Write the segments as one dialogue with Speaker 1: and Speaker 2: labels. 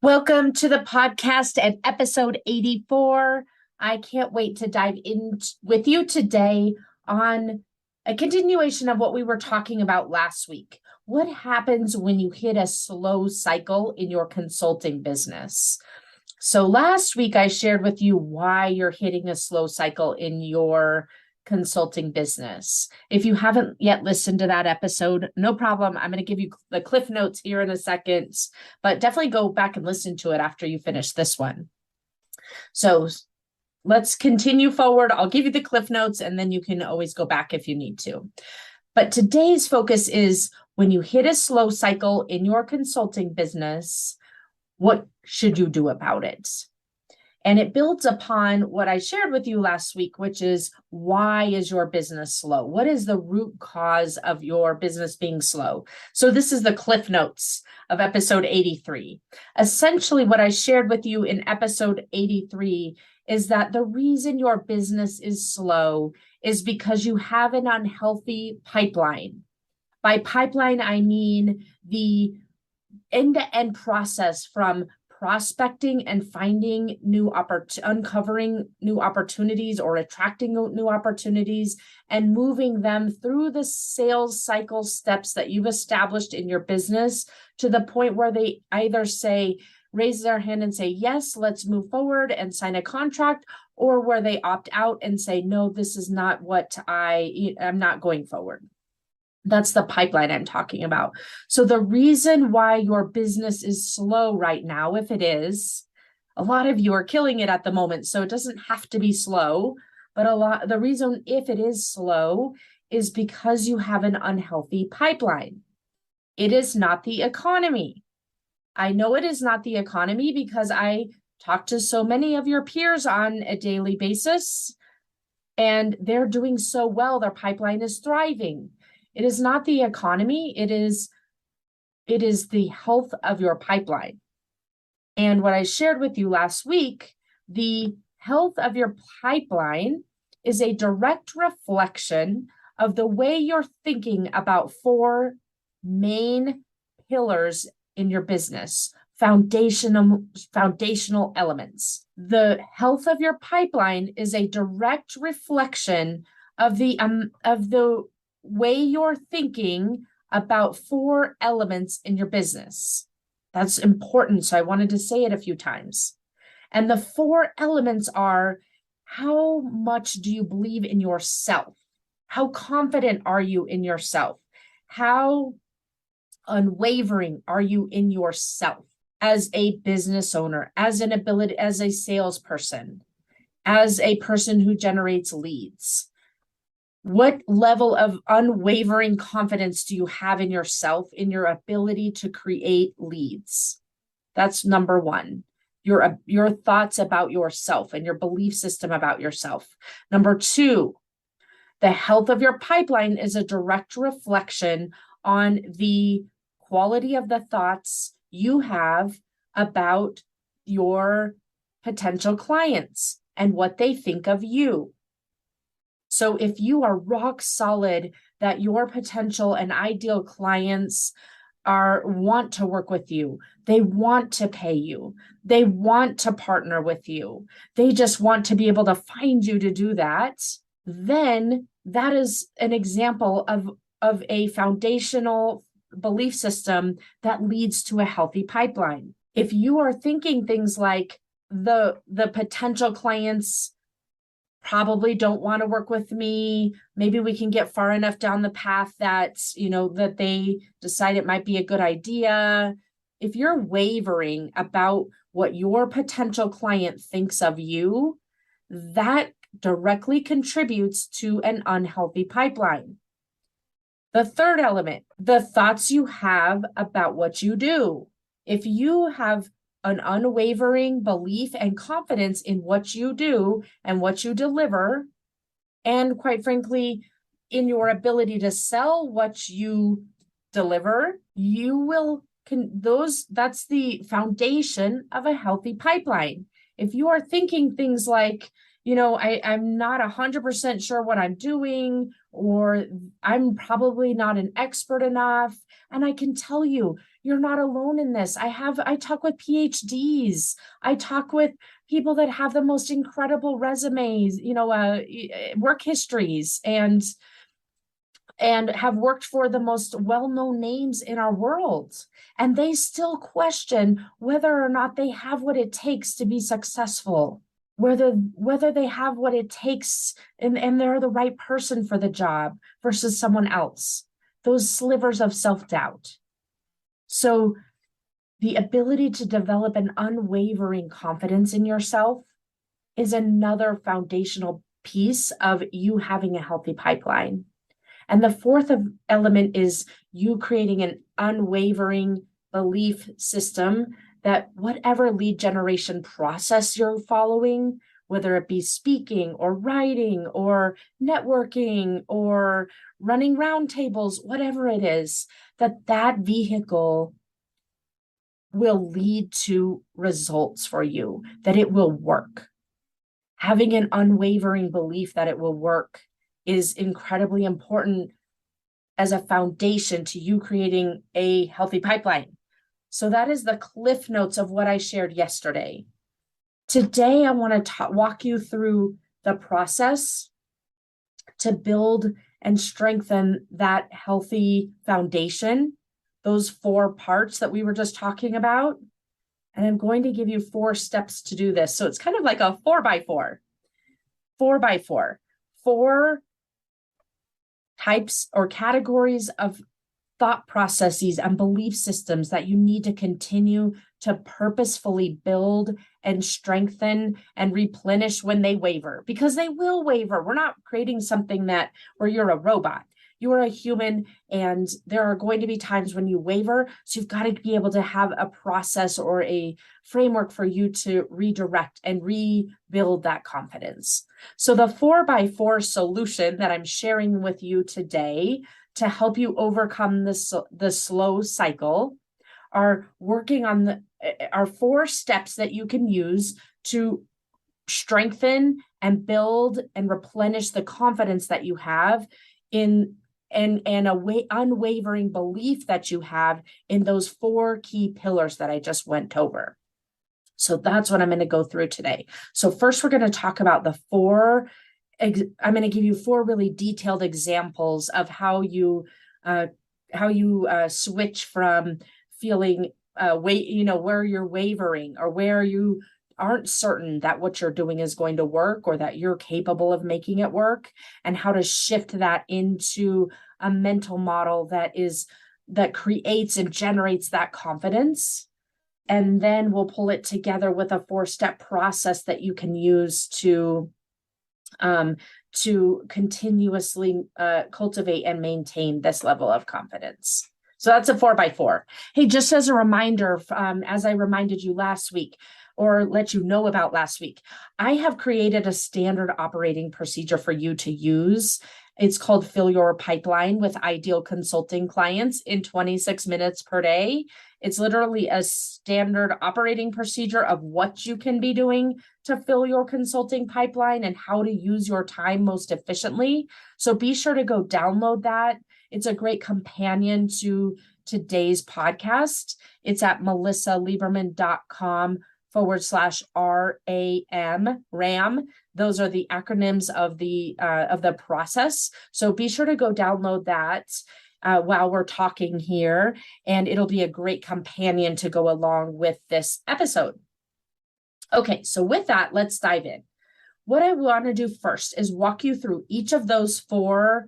Speaker 1: Welcome to the podcast at episode 84. I can't wait to dive in with you today on a continuation of what we were talking about last week. What happens when you hit a slow cycle in your consulting business? So last week I shared with you why you're hitting a slow cycle in your consulting business. If you haven't yet listened to that episode, no problem. I'm going to give you the cliff notes here in a second, but definitely go back and listen to it after you finish this one. So let's continue forward. I'll give you the cliff notes and then you can always go back if you need to. But today's focus is when you hit a slow cycle in your consulting business, what should you do about it? And it builds upon what I shared with you last week, which is why is your business slow? What is the root cause of your business being slow? So this is the cliff notes of episode 83. Essentially, what I shared with you in episode 83 is that the reason your business is slow is because you have an unhealthy pipeline. By pipeline, I mean the end-to-end process from prospecting and finding uncovering new opportunities or attracting new opportunities and moving them through the sales cycle steps that you've established in your business to the point where they either raise their hand and say, yes, let's move forward and sign a contract, or where they opt out and say, no, this is not what I'm not going forward. That's the pipeline I'm talking about. So the reason why your business is slow right now, if it is, a lot of you are killing it at the moment, so it doesn't have to be slow, but the reason if it is slow is because you have an unhealthy pipeline. It is not the economy. I know it is not the economy because I talk to so many of your peers on a daily basis, and they're doing so well. Their pipeline is thriving. It is not the economy. It is the health of your pipeline. And what I shared with you last week, the health of your pipeline is a direct reflection of the way you're thinking about four main pillars in your business, foundational elements. The health of your pipeline is a direct reflection of the way you're thinking about four elements in your business. That's important. So I wanted to say it a few times. And the four elements are: how much do you believe in yourself? How confident are you in yourself? How unwavering are you in yourself as a business owner, as a salesperson, as a person who generates leads? What level of unwavering confidence do you have in yourself, in your ability to create leads? That's number one. Your thoughts about yourself and your belief system about yourself. Number two, the health of your pipeline is a direct reflection on the quality of the thoughts you have about your potential clients and what they think of you. So if you are rock solid that your potential and ideal clients want to work with you, they want to pay you, they want to partner with you, they just want to be able to find you to do that, then that is an example of a foundational belief system that leads to a healthy pipeline. If you are thinking things like the potential clients probably don't want to work with me, maybe we can get far enough down the path that they decide it might be a good idea. If you're wavering about what your potential client thinks of you, that directly contributes to an unhealthy pipeline. The third element, the thoughts you have about what you do. If you have an unwavering belief and confidence in what you do and what you deliver, and quite frankly, in your ability to sell what you deliver, that's the foundation of a healthy pipeline. If you are thinking things like, I'm not 100% sure what I'm doing, or I'm probably not an expert enough. And I can tell you, you're not alone in this. I talk with PhDs. I talk with people that have the most incredible resumes, work histories, and have worked for the most well-known names in our world. And they still question whether or not they have what it takes to be successful, whether they have what it takes and they're the right person for the job versus someone else. Those slivers of self-doubt. So the ability to develop an unwavering confidence in yourself is another foundational piece of you having a healthy pipeline. And the fourth element is you creating an unwavering belief system that whatever lead generation process you're following, whether it be speaking or writing or networking or running roundtables, whatever it is, that vehicle will lead to results for you, that it will work. Having an unwavering belief that it will work is incredibly important as a foundation to you creating a healthy pipeline. So that is the cliff notes of what I shared yesterday. Today, I want to walk you through the process to build and strengthen that healthy foundation, those 4 parts that we were just talking about. And I'm going to give you 4 steps to do this. So it's kind of like a 4x4, 4x4, 4 types or categories of thought processes and belief systems that you need to continue to purposefully build and strengthen and replenish when they waver, because they will waver. We're not creating something where you're a robot. You are a human, and there are going to be times when you waver. So you've got to be able to have a process or a framework for you to redirect and rebuild that confidence. So the 4x4 solution that I'm sharing with you today to help you overcome the slow cycle are working on are 4 steps that you can use to strengthen and build and replenish the confidence that you have in and unwavering belief that you have in those 4 key pillars that I just went over. So that's what I'm going to go through today. So first, we're going to talk about the 4. I'm going to give you 4 really detailed examples of how you switch from feeling where you're wavering or where you aren't certain that what you're doing is going to work or that you're capable of making it work, and how to shift that into a mental model that creates and generates that confidence. And then we'll pull it together with a 4-step process that you can use to continuously cultivate and maintain this level of confidence. So that's a 4x4. Hey, just as a reminder, as I reminded you last week, or let you know about last week, I have created a standard operating procedure for you to use. It's called Fill Your Pipeline with Ideal Consulting Clients in 26 minutes per day. It's literally a standard operating procedure of what you can be doing to fill your consulting pipeline and how to use your time most efficiently. So be sure to go download that. It's a great companion to today's podcast. It's at melissaliberman.com/RAM. Those are the acronyms of the process. So be sure to go download that while we're talking here, and it'll be a great companion to go along with this episode. Okay, so with that, let's dive in. What I want to do first is walk you through each of those 4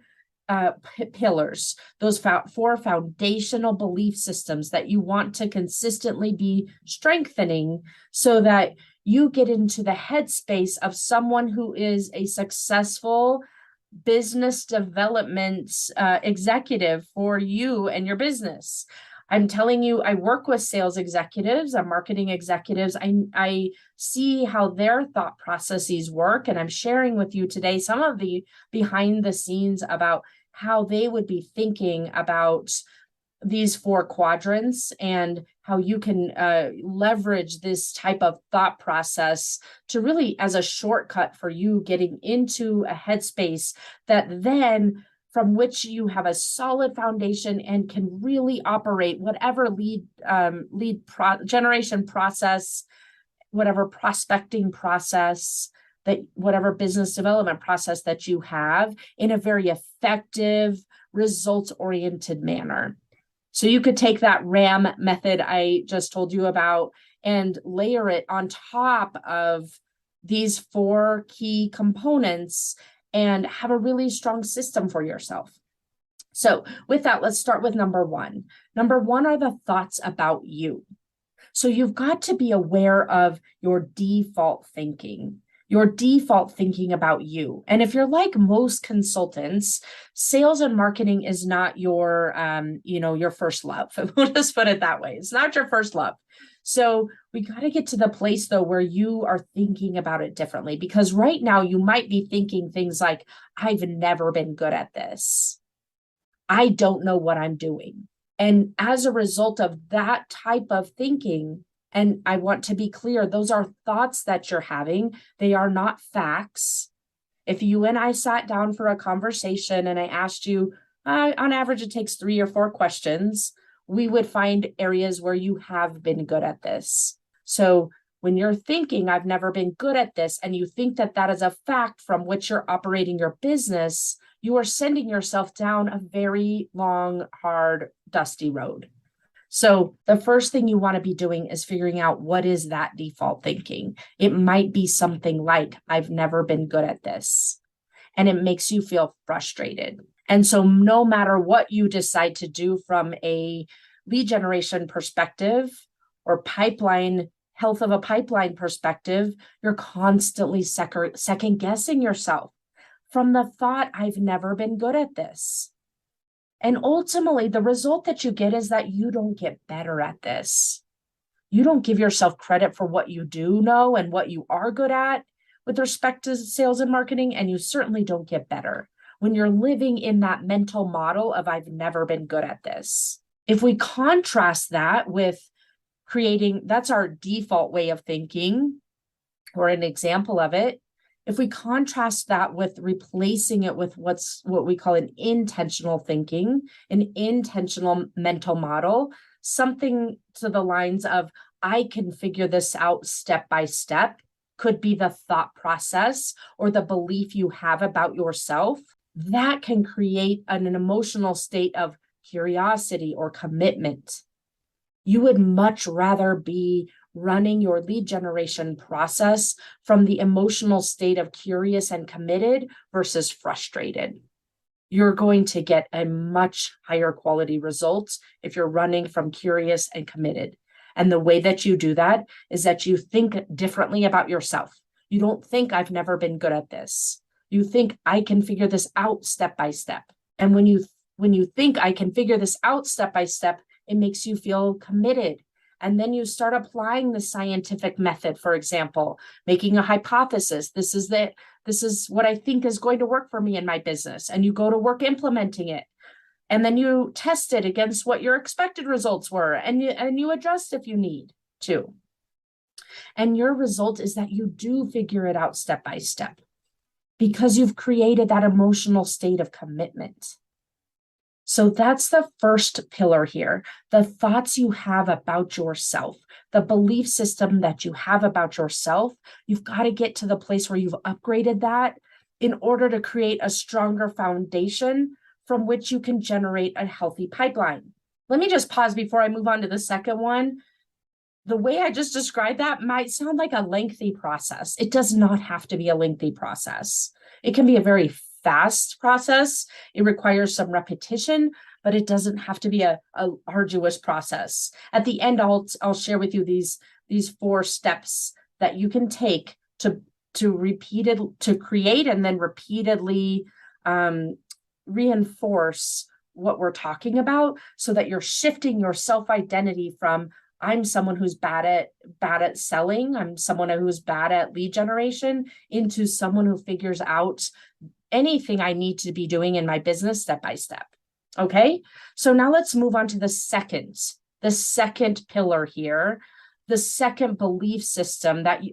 Speaker 1: pillars, those 4 foundational belief systems that you want to consistently be strengthening so that you get into the headspace of someone who is a successful business development executive for you and your business. I'm telling you, I work with sales executives and marketing executives. I see how their thought processes work, and I'm sharing with you today some of the behind the scenes about how they would be thinking about these 4 quadrants and how you can leverage this type of thought process to really as a shortcut for you getting into a headspace that then from which you have a solid foundation and can really operate whatever lead generation process, whatever prospecting process, that whatever business development process that you have, in a very effective, results-oriented manner. So you could take that RAM method I just told you about and layer it on top of these 4 key components and have a really strong system for yourself. So with that, let's start with number 1. Number 1 are the thoughts about you. So you've got to be aware of your default thinking about you. And if you're like most consultants, sales and marketing is not your, your first love. We'll just put it that way. It's not your first love. So we got to get to the place, though, where you are thinking about it differently, because right now you might be thinking things like, I've never been good at this. I don't know what I'm doing. And as a result of that type of thinking, and I want to be clear, those are thoughts that you're having. They are not facts. If you and I sat down for a conversation and I asked you, on average, it takes 3 or 4 questions, we would find areas where you have been good at this. So when you're thinking, I've never been good at this, and you think that that is a fact from which you're operating your business, you are sending yourself down a very long, hard, dusty road. So the first thing you want to be doing is figuring out, what is that default thinking? It might be something like, I've never been good at this. And it makes you feel frustrated. And so no matter what you decide to do from a lead generation perspective or pipeline, health of a pipeline perspective, you're constantly second guessing yourself from the thought, I've never been good at this. And ultimately, the result that you get is that you don't get better at this. You don't give yourself credit for what you do know and what you are good at with respect to sales and marketing, and you certainly don't get better when you're living in that mental model of, I've never been good at this. If we contrast that with creating, that's our default way of thinking, or an example of it. If we contrast that with replacing it with what we call an intentional thinking, an intentional mental model, something to the lines of, I can figure this out step by step, could be the thought process or the belief you have about yourself, that can create an emotional state of curiosity or commitment. You would much rather be running your lead generation process from the emotional state of curious and committed versus frustrated. You're going to get a much higher quality results if you're running from curious and committed. And the way that you do that is that you think differently about yourself. You don't think, I've never been good at this. You think, I can figure this out step by step. And when you think, I can figure this out step by step, it makes you feel committed. And then you start applying the scientific method, for example, making a hypothesis. This is what I think is going to work for me in my business. And you go to work implementing it. And then you test it against what your expected results were. And you adjust if you need to. And your result is that you do figure it out step by step, because you've created that emotional state of commitment. So that's the first pillar here, the thoughts you have about yourself, the belief system that you have about yourself. You've got to get to the place where you've upgraded that in order to create a stronger foundation from which you can generate a healthy pipeline. Let me just pause before I move on to the second one. The way I just described that might sound like a lengthy process. It does not have to be a lengthy process. It can be a very fast process. It requires some repetition, but it doesn't have to be a arduous process. At the end, I'll share with you these 4 steps that you can take to create and then repeatedly reinforce what we're talking about, so that you're shifting your self-identity from, I'm someone who's bad at selling, I'm someone who's bad at lead generation, into someone who figures out anything I need to be doing in my business step by step. Okay, so now let's move on to the second pillar here, the second belief system that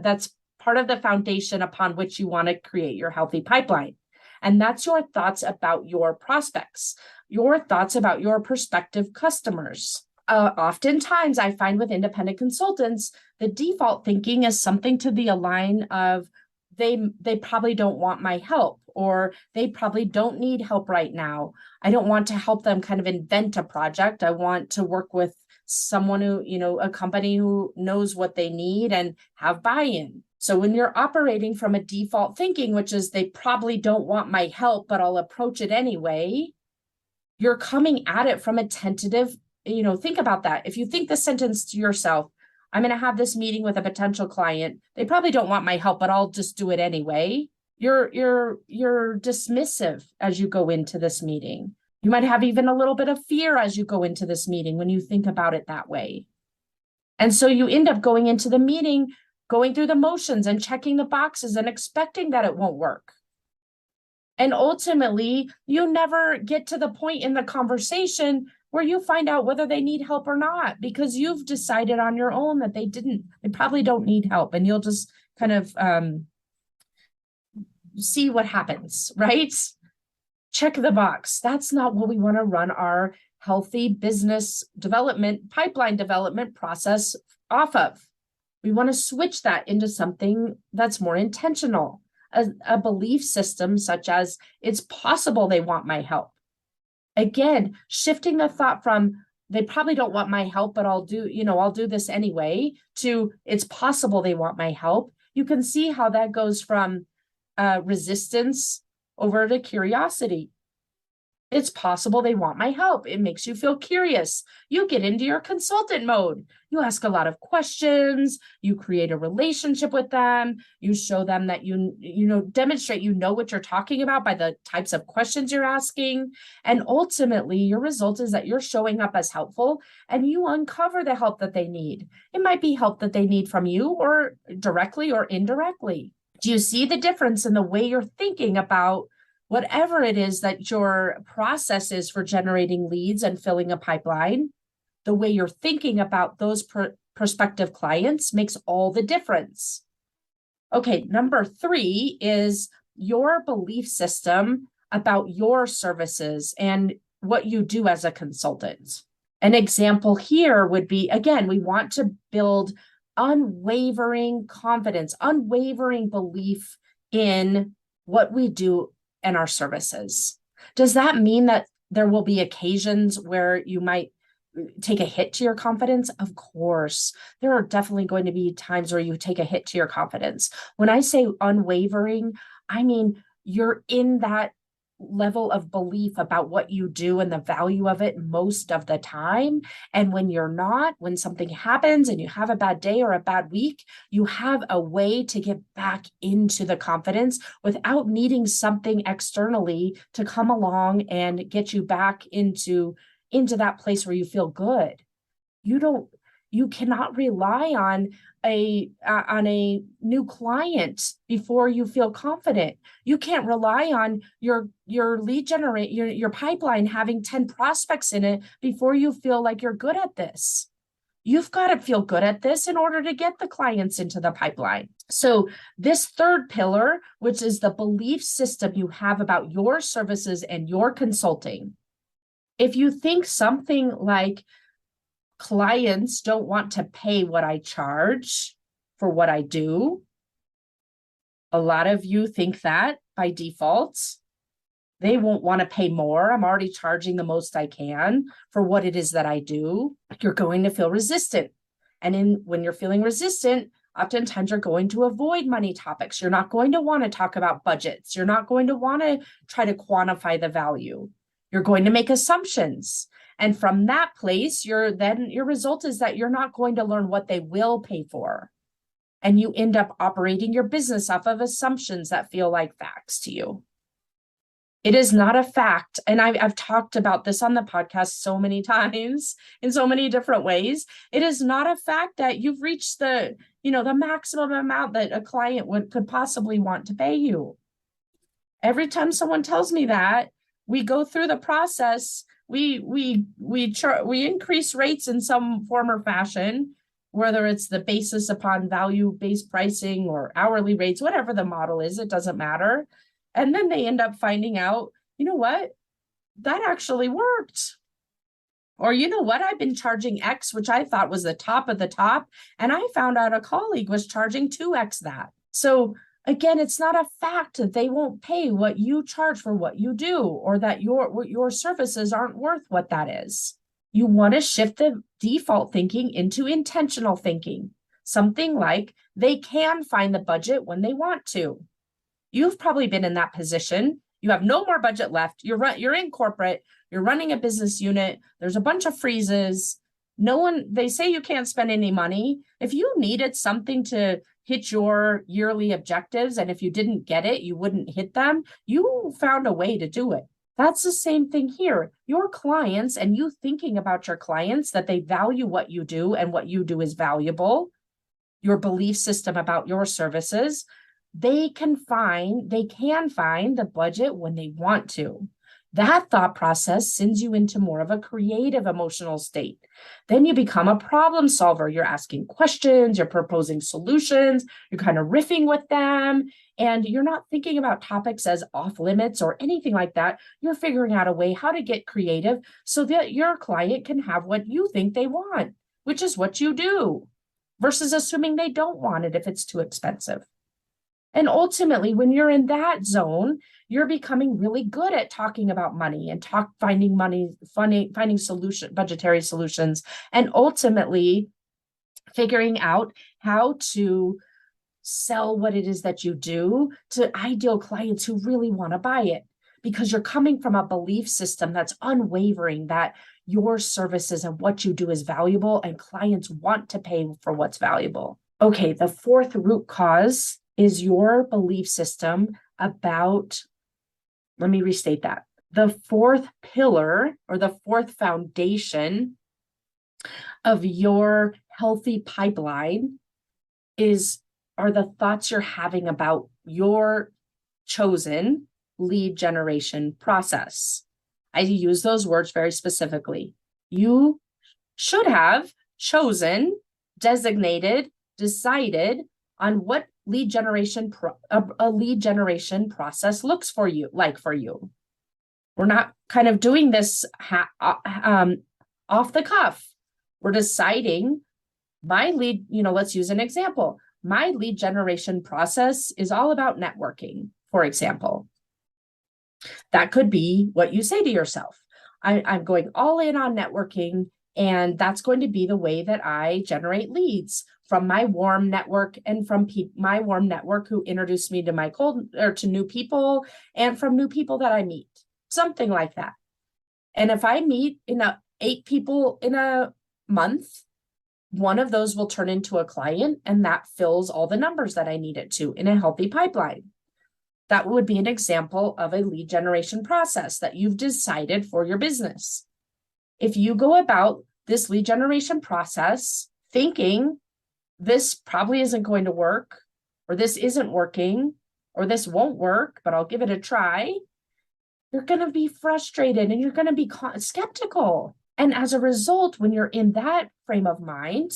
Speaker 1: that's part of the foundation upon which you want to create your healthy pipeline. And that's your thoughts about your prospects, your thoughts about your prospective customers. Oftentimes I find with independent consultants, the default thinking is something to the line of they probably don't want my help, or they probably don't need help right now. I don't want to help them kind of invent a project. I want to work with someone who, a company who knows what they need and have buy-in. So when you're operating from a default thinking, which is they probably don't want my help, but I'll approach it anyway, you're coming at it from a tentative, think about that. If you think the sentence to yourself, I'm going to have this meeting with a potential client. They probably don't want my help, but I'll just do it anyway. You're dismissive as you go into this meeting. You might have even a little bit of fear as you go into this meeting when you think about it that way. And so you end up going into the meeting, going through the motions and checking the boxes and expecting that it won't work. And ultimately, you never get to the point in the conversation where you find out whether they need help or not, because you've decided on your own that they probably don't need help, and you'll just kind of see what happens, right? Check the box. That's not what we want to run our healthy business development, pipeline development process off of. We want to switch that into something that's more intentional, a belief system such as it's possible they want my help. Again, shifting the thought from they probably don't want my help, but I'll do this anyway, to it's possible they want my help. You can see how that goes from resistance over to curiosity. It's possible they want my help. It makes you feel curious. You get into your consultant mode. You ask a lot of questions. You create a relationship with them. You show them that demonstrate you know what you're talking about by the types of questions you're asking. And ultimately, your result is that you're showing up as helpful and you uncover the help that they need. It might be help that they need from you, or directly or indirectly. Do you see the difference in the way you're thinking about whatever it is that your process is for generating leads and filling a pipeline? The way you're thinking about those prospective clients makes all the difference. Okay, number 3 is your belief system about your services and what you do as a consultant. An example here would be, again, we want to build unwavering confidence, unwavering belief in what we do and our services. Does that mean that there will be occasions where you might take a hit to your confidence? Of course, there are definitely going to be times where you take a hit to your confidence. When I say unwavering, I mean you're in that level of belief about what you do and the value of it most of the time. And when you're not, when something happens and you have a bad day or a bad week, you have a way to get back into the confidence without needing something externally to come along and get you back into that place where you feel good. You cannot rely on a new client before you feel confident. You can't rely on your lead generate your pipeline having 10 prospects in it before you feel like you're good at this. You've got to feel good at this in order to get the clients into the pipeline. So this third pillar, which is the belief system you have about your services and your consulting. If you think something like clients don't want to pay what I charge for what I do, a lot of you think that by default. They won't want to pay more. I'm already charging the most I can for what it is that I do. You're going to feel resistant. And when you're feeling resistant, oftentimes you're going to avoid money topics. You're not going to want to talk about budgets. You're not going to want to try to quantify the value. You're going to make assumptions. And from that place, your result is that you're not going to learn what they will pay for. And you end up operating your business off of assumptions that feel like facts to you. It is not a fact. And I've talked about this on the podcast so many times in so many different ways. It is not a fact that you've reached the maximum amount that a client could possibly want to pay you. Every time someone tells me that, we go through the process. We increase rates in some form or fashion, whether it's the basis upon value-based pricing or hourly rates, whatever the model is, it doesn't matter. And then they end up finding out, you know what? That actually worked. Or, you know what? I've been charging X, which I thought was the top of the top. And I found out a colleague was charging 2X that. So again, it's not a fact that they won't pay what you charge for what you do, or that your services aren't worth what that is. You want to shift the default thinking into intentional thinking. Something like they can find the budget when they want to. You've probably been in that position. You have no more budget left. You're in corporate, you're running a business unit. There's a bunch of freezes. They say you can't spend any money. If you needed something to hit your yearly objectives, and if you didn't get it, you wouldn't hit them, you found a way to do it. That's the same thing here. Your clients, and you thinking about your clients, that they value what you do and what you do is valuable, your belief system about your services, they can find the budget when they want to. That thought process sends you into more of a creative emotional state. Then you become a problem solver. You're asking questions, you're proposing solutions, you're kind of riffing with them, and you're not thinking about topics as off limits or anything like that. You're figuring out a way how to get creative so that your client can have what you think they want, which is what you do, versus assuming they don't want it if it's too expensive. And ultimately, when you're in that zone, you're becoming really good at talking about money and finding budgetary solutions, and ultimately figuring out how to sell what it is that you do to ideal clients who really want to buy it, because you're coming from a belief system that's unwavering that your services and what you do is valuable and clients want to pay for what's valuable. Okay, the fourth root cause is your belief system about, let me restate that. The fourth pillar, or the fourth foundation of your healthy pipeline are the thoughts you're having about your chosen lead generation process. I use those words very specifically. You should have chosen, designated, decided on what a lead generation process looks for you. We're not kind of doing this off the cuff. We're deciding my lead, let's use an example. My lead generation process is all about networking, for example. That could be what you say to yourself. I'm going all in on networking, and that's going to be the way that I generate leads from my warm network, and from my warm network who introduced me to to new people, and from new people that I meet, something like that. And if I meet 8 people in a month, one of those will turn into a client, and that fills all the numbers that I need it to in a healthy pipeline. That would be an example of a lead generation process that you've decided for your business. If you go about this lead generation process thinking this probably isn't going to work, or this isn't working, or this won't work, but I'll give it a try, you're going to be frustrated and you're going to be skeptical. And as a result, when you're in that frame of mind,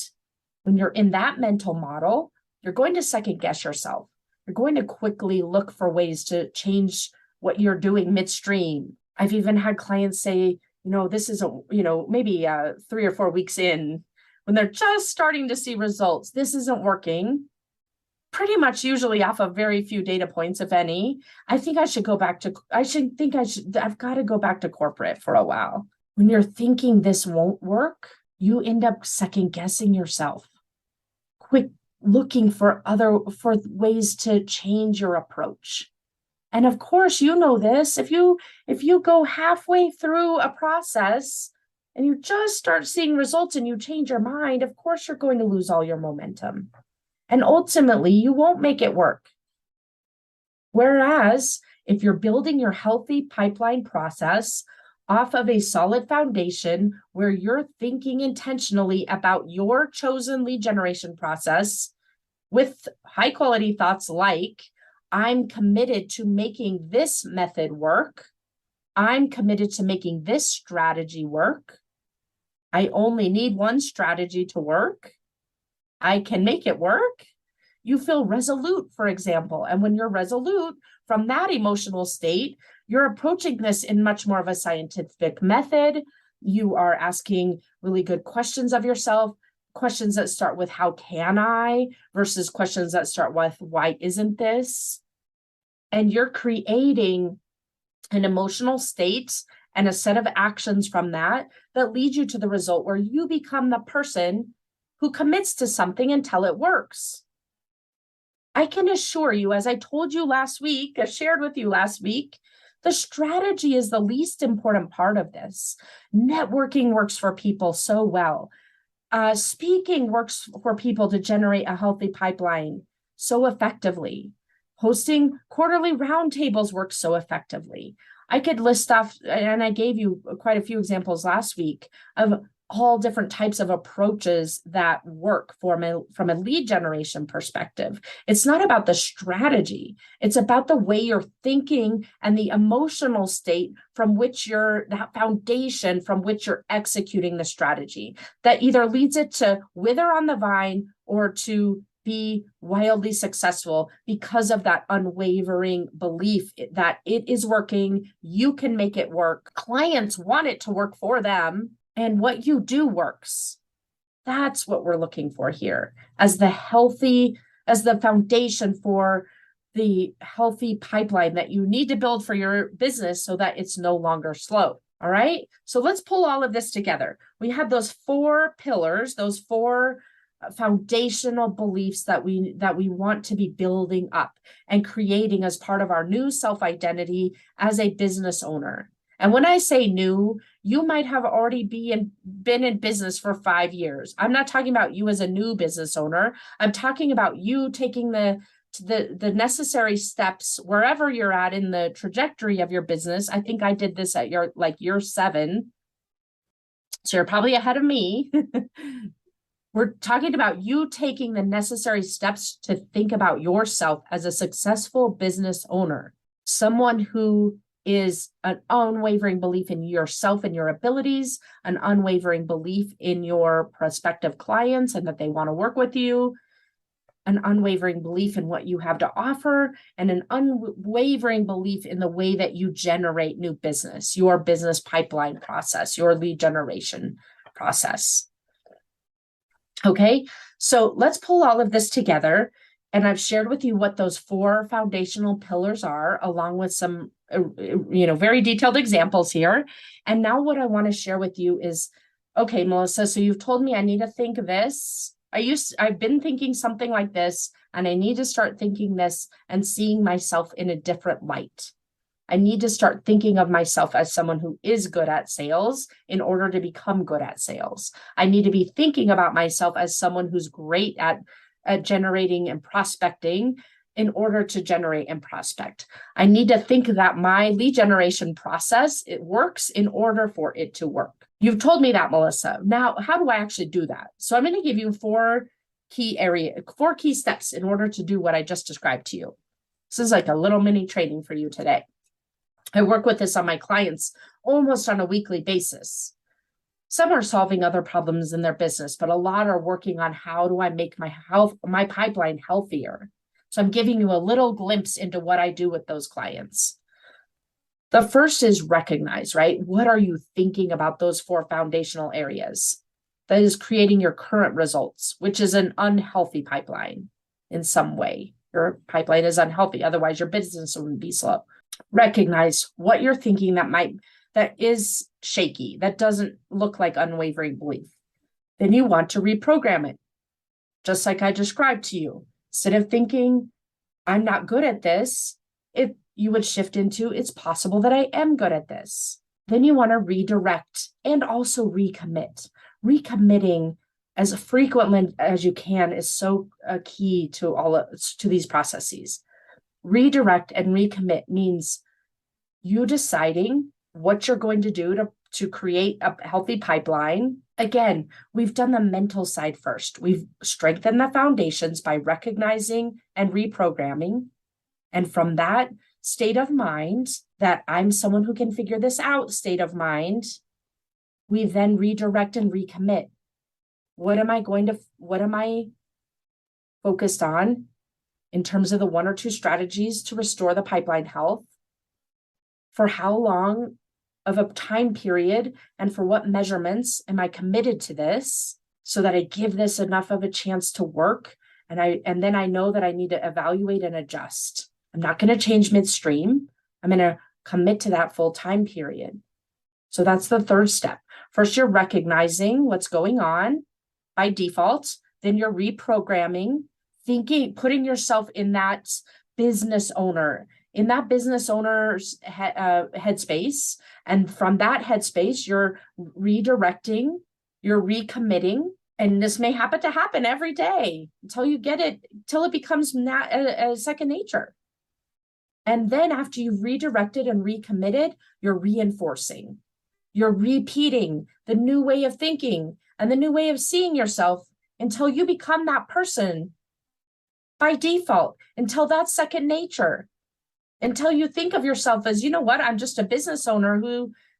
Speaker 1: when you're in that mental model, you're going to second guess yourself. You're going to quickly look for ways to change what you're doing midstream. I've even had clients say, this isn't, maybe 3 or 4 weeks in, when they're just starting to see results, this isn't working, pretty much usually off of very few data points, if any. I've got to go back to corporate for a while. When you're thinking this won't work, you end up second guessing yourself, looking for ways to change your approach. And of course, this, if you go halfway through a process and you just start seeing results and you change your mind, of course, you're going to lose all your momentum. And ultimately, you won't make it work. Whereas if you're building your healthy pipeline process off of a solid foundation where you're thinking intentionally about your chosen lead generation process with high quality thoughts like, I'm committed to making this method work. I'm committed to making this strategy work. I only need one strategy to work. I can make it work. You feel resolute, for example. And when you're resolute from that emotional state, you're approaching this in much more of a scientific method. You are asking really good questions of yourself, questions that start with how can I versus questions that start with why isn't this? And you're creating an emotional state and a set of actions from that lead you to the result where you become the person who commits to something until it works. I can assure you, as I told you last week, I shared with you last week, the strategy is the least important part of this. Networking works for people so well. Speaking works for people to generate a healthy pipeline so effectively. Hosting quarterly roundtables works so effectively. I could list off, and I gave you quite a few examples last week of all different types of approaches that work from a lead generation perspective. It's not about the strategy. It's about the way you're thinking and the emotional state from which that foundation from which you're executing the strategy that either leads it to wither on the vine or to be wildly successful because of that unwavering belief that it is working, you can make it work. Clients want it to work for them, and what you do works. That's what we're looking for here as the foundation for the healthy pipeline that you need to build for your business so that it's no longer slow. All right. So let's pull all of this together. We have those 4 pillars, those 4 foundational beliefs that we want to be building up and creating as part of our new self-identity as a business owner. And when I say new, you might have already been in business for 5 years. I'm not talking about you as a new business owner. I'm talking about you taking the necessary steps wherever you're at in the trajectory of your business. I think I did this at year 7. So you're probably ahead of me. We're talking about you taking the necessary steps to think about yourself as a successful business owner, someone who is an unwavering belief in yourself and your abilities, an unwavering belief in your prospective clients and that they want to work with you, an unwavering belief in what you have to offer, and an unwavering belief in the way that you generate new business, your business pipeline process, your lead generation process. Okay, so let's pull all of this together. And I've shared with you what those 4 foundational pillars are, along with some, very detailed examples here. And now what I want to share with you is, okay, Melissa, so you've told me I need to think of this. I've been thinking something like this, and I need to start thinking this and seeing myself in a different light. I need to start thinking of myself as someone who is good at sales in order to become good at sales. I need to be thinking about myself as someone who's great at generating and prospecting in order to generate and prospect. I need to think that my lead generation process, it works in order for it to work. You've told me that, Melissa. Now, how do I actually do that? So I'm going to give you 4 key steps in order to do what I just described to you. This is like a little mini training for you today. I work with this on my clients almost on a weekly basis. Some are solving other problems in their business, but a lot are working on how do I make my pipeline healthier. So I'm giving you a little glimpse into what I do with those clients. The first is recognize, right? What are you thinking about those 4 foundational areas? That is creating your current results, which is an unhealthy pipeline in some way. Your pipeline is unhealthy. Otherwise, your business wouldn't be slow. Recognize what you're thinking that is shaky, that doesn't look like unwavering belief. Then you want to reprogram it, just like I described to you. Instead of thinking, I'm not good at this, you would shift into, it's possible that I am good at this. Then you want to redirect and also recommit. Recommitting as frequently as you can is so key to these processes. Redirect and recommit means you deciding what you're going to do to create a healthy pipeline. Again, we've done the mental side first. We've strengthened the foundations by recognizing and reprogramming. And from that state of mind, that I'm someone who can figure this out state of mind, we then redirect and recommit. What am I focused on in terms of the 1 or 2 strategies to restore the pipeline health, for how long of a time period, and for what measurements am I committed to this, so that I give this enough of a chance to work, and then I know that I need to evaluate and adjust. I'm not going to change midstream. I'm going to commit to that full time period. So that's the third step. First, you're recognizing what's going on by default. Then you're reprogramming, thinking, putting yourself in that business owner's headspace. And from that headspace, you're redirecting, you're recommitting. And this may happen every day until you get it, till it becomes a second nature. And then after you've redirected and recommitted, you're reinforcing. You're repeating the new way of thinking and the new way of seeing yourself until you become that person by default, until that's second nature, until you think of yourself as, you know what, I'm just a business owner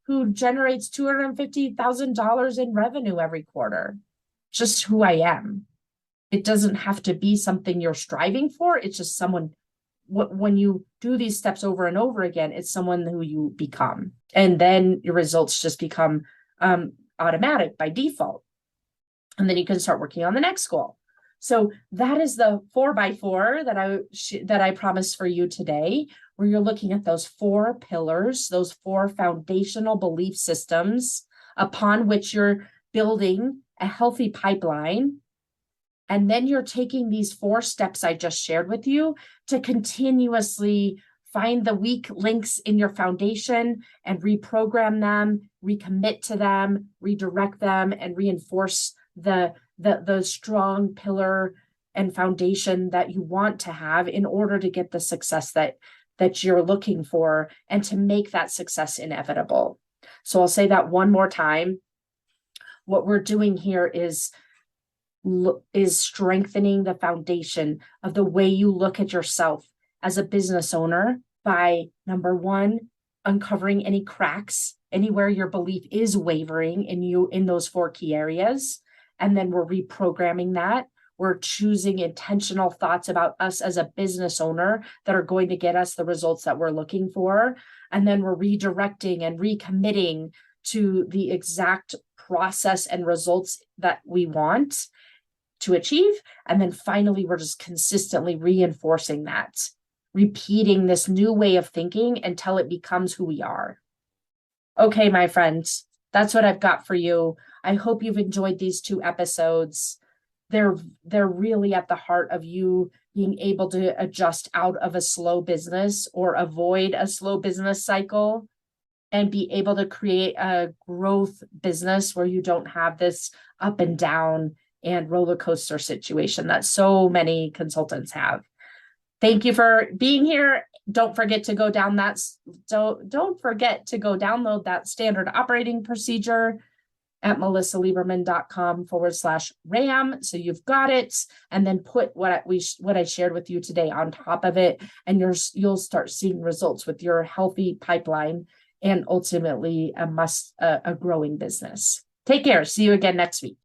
Speaker 1: who generates $250,000 in revenue every quarter. Just who I am. It doesn't have to be something you're striving for. It's just someone, when you do these steps over and over again, it's someone who you become. And then your results just become automatic by default. And then you can start working on the next goal. So that is the 4x4 that I promised for you today, where you're looking at those 4 pillars, those 4 foundational belief systems upon which you're building a healthy pipeline. And then you're taking these 4 steps I just shared with you to continuously find the weak links in your foundation and reprogram them, recommit to them, redirect them, and reinforce the strong pillar and foundation that you want to have in order to get the success that you're looking for and to make that success inevitable. So I'll say that one more time. What we're doing here is strengthening the foundation of the way you look at yourself as a business owner by, number 1, uncovering any cracks, anywhere your belief is wavering in those 4 key areas. And then we're reprogramming that. We're choosing intentional thoughts about us as a business owner that are going to get us the results that we're looking for. And then we're redirecting and recommitting to the exact process and results that we want to achieve. And then finally, we're just consistently reinforcing that, repeating this new way of thinking until it becomes who we are. Okay, my friends, that's what I've got for you. I hope you've enjoyed these 2 episodes. They're really at the heart of you being able to adjust out of a slow business or avoid a slow business cycle and be able to create a growth business where you don't have this up and down and roller coaster situation that so many consultants have. Thank you for being here. Don't forget to go down that. Don't forget to go download that standard operating procedure at melissalieberman.com/RAM. So you've got it, and then put what I shared with you today on top of it, and you'll start seeing results with your healthy pipeline and ultimately a growing business. Take care. See you again next week.